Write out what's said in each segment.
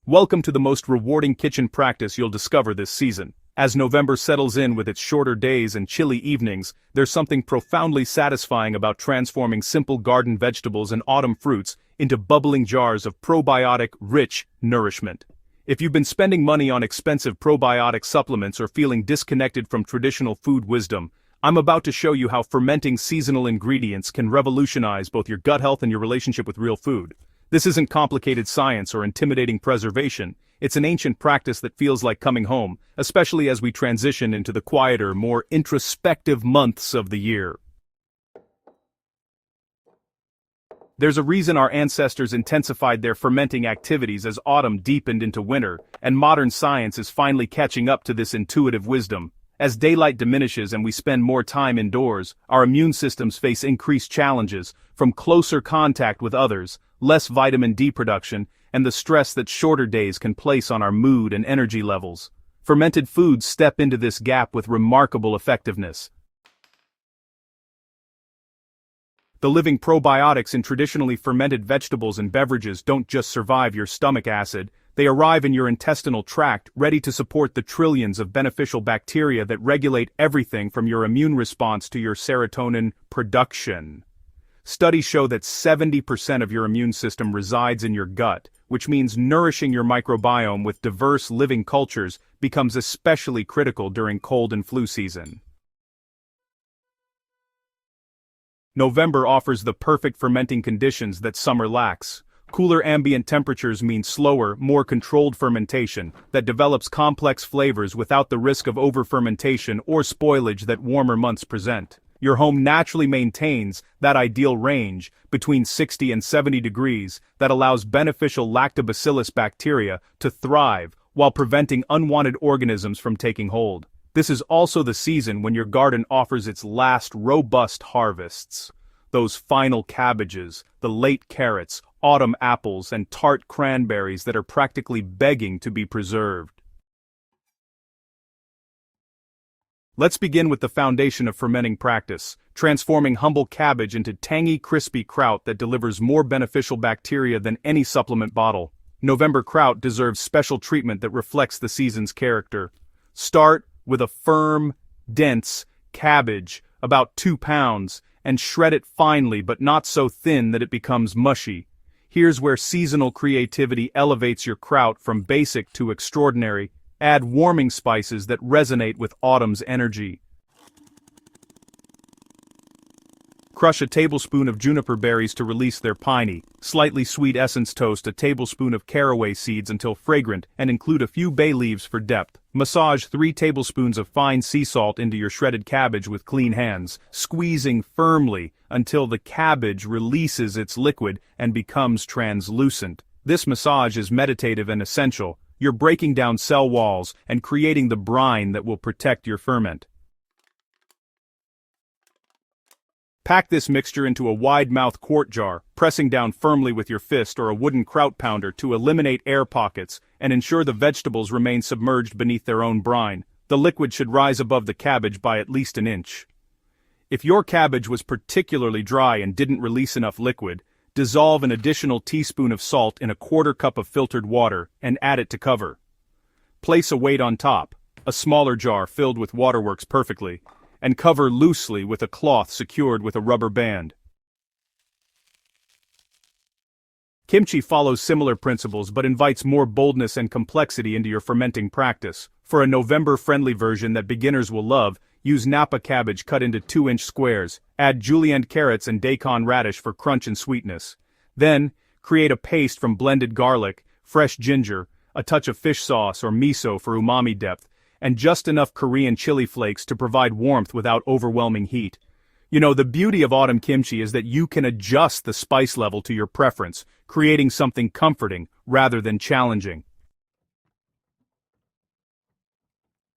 Welcome to the most rewarding kitchen practice you'll discover this season. As November settles in with its shorter days and chilly evenings, there's something profoundly satisfying about transforming simple garden vegetables and autumn fruits into bubbling jars of probiotic-rich nourishment. If you've been spending money on expensive probiotic supplements or feeling disconnected from traditional food wisdom, I'm about to show you how fermenting seasonal ingredients can revolutionize both your gut health and your relationship with real food. This isn't complicated science or intimidating preservation. It's an ancient practice that feels like coming home, especially as we transition into the quieter, more introspective months of the year. There's a reason our ancestors intensified their fermenting activities as autumn deepened into winter, and modern science is finally catching up to this intuitive wisdom. As daylight diminishes and we spend more time indoors, our immune systems face increased challenges, from closer contact with others, less vitamin D production, and the stress that shorter days can place on our mood and energy levels. Fermented foods step into this gap with remarkable effectiveness. The living probiotics in traditionally fermented vegetables and beverages don't just survive your stomach acid, they arrive in your intestinal tract ready to support the trillions of beneficial bacteria that regulate everything from your immune response to your serotonin production. Studies show that 70% of your immune system resides in your gut, which means nourishing your microbiome with diverse living cultures becomes especially critical during cold and flu season. November offers the perfect fermenting conditions that summer lacks. Cooler ambient temperatures mean slower, more controlled fermentation that develops complex flavors without the risk of over-fermentation or spoilage that warmer months present. Your home naturally maintains that ideal range between 60 and 70 degrees that allows beneficial lactobacillus bacteria to thrive while preventing unwanted organisms from taking hold. This is also the season when your garden offers its last robust harvests. Those final cabbages, the late carrots, autumn apples, and tart cranberries that are practically begging to be preserved. Let's begin with the foundation of fermenting practice, transforming humble cabbage into tangy, crispy kraut that delivers more beneficial bacteria than any supplement bottle. November kraut deserves special treatment that reflects the season's character. Start with a firm, dense cabbage, about 2 pounds, and shred it finely but not so thin that it becomes mushy. Here's where seasonal creativity elevates your kraut from basic to extraordinary. Add warming spices that resonate with autumn's energy. Crush a tablespoon of juniper berries to release their piney, slightly sweet essence toast a tablespoon of caraway seeds until fragrant and include a few bay leaves for depth. Massage 3 tablespoons of fine sea salt into your shredded cabbage with clean hands, squeezing firmly until the cabbage releases its liquid and becomes translucent. This massage is meditative and essential. You're breaking down cell walls and creating the brine that will protect your ferment. Pack this mixture into a wide-mouthed quart jar, pressing down firmly with your fist or a wooden kraut pounder to eliminate air pockets and ensure the vegetables remain submerged beneath their own brine. The liquid should rise above the cabbage by at least an inch. If your cabbage was particularly dry and didn't release enough liquid, dissolve an additional teaspoon of salt in a 1/4 cup of filtered water and add it to cover. Place a weight on top, a smaller jar filled with water works perfectly, and cover loosely with a cloth secured with a rubber band. Kimchi follows similar principles but invites more boldness and complexity into your fermenting practice. For a November-friendly version that beginners will love, use Napa cabbage cut into 2-inch squares. Add julienne carrots and daikon radish for crunch and sweetness. Then, create a paste from blended garlic, fresh ginger, a touch of fish sauce or miso for umami depth, and just enough Korean chili flakes to provide warmth without overwhelming heat. You know, the beauty of autumn kimchi is that you can adjust the spice level to your preference, creating something comforting rather than challenging.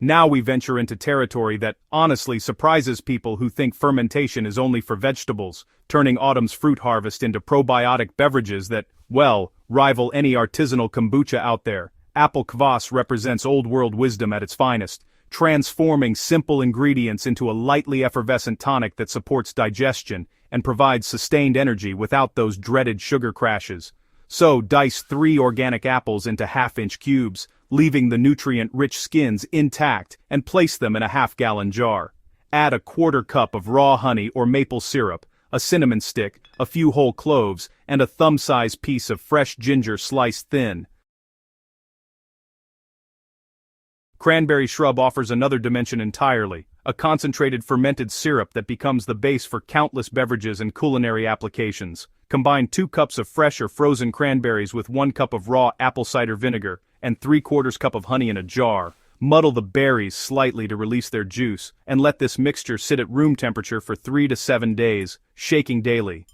Now we venture into territory that honestly surprises people who think fermentation is only for vegetables, turning autumn's fruit harvest into probiotic beverages that, well, rival any artisanal kombucha out there. Apple kvass represents old-world wisdom at its finest, transforming simple ingredients into a lightly effervescent tonic that supports digestion and provides sustained energy without those dreaded sugar crashes. So, dice 3 organic apples into half-inch cubes, leaving the nutrient-rich skins intact, and place them in a half-gallon jar. Add a quarter cup of raw honey or maple syrup, a cinnamon stick, a few whole cloves, and a thumb-sized piece of fresh ginger sliced thin. Cranberry shrub offers another dimension entirely, a concentrated fermented syrup that becomes the base for countless beverages and culinary applications. Combine 2 cups of fresh or frozen cranberries with 1 cup of raw apple cider vinegar and 3/4 cup of honey in a jar. Muddle the berries slightly to release their juice, and let this mixture sit at room temperature for 3 to 7 days, shaking daily.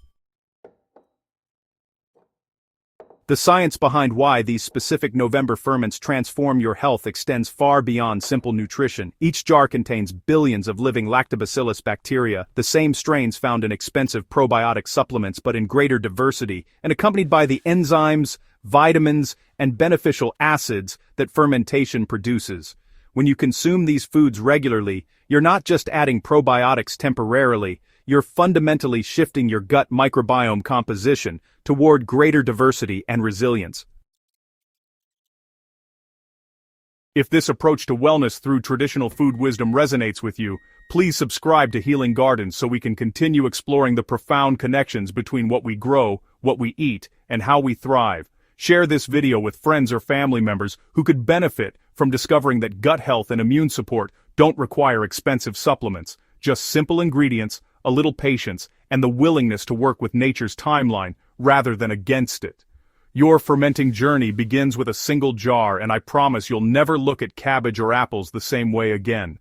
The science behind why these specific November ferments transform your health extends far beyond simple nutrition. Each jar contains billions of living lactobacillus bacteria, the same strains found in expensive probiotic supplements but in greater diversity, and accompanied by the enzymes, vitamins, and beneficial acids that fermentation produces. When you consume these foods regularly, you're not just adding probiotics temporarily, you're fundamentally shifting your gut microbiome composition toward greater diversity and resilience. If this approach to wellness through traditional food wisdom resonates with you, please subscribe to Healing Gardens so we can continue exploring the profound connections between what we grow, what we eat, and how we thrive. Share this video with friends or family members who could benefit from discovering that gut health and immune support don't require expensive supplements, just simple ingredients, a little patience, and the willingness to work with nature's timeline rather than against it. Your fermenting journey begins with a single jar, and I promise you'll never look at cabbage or apples the same way again.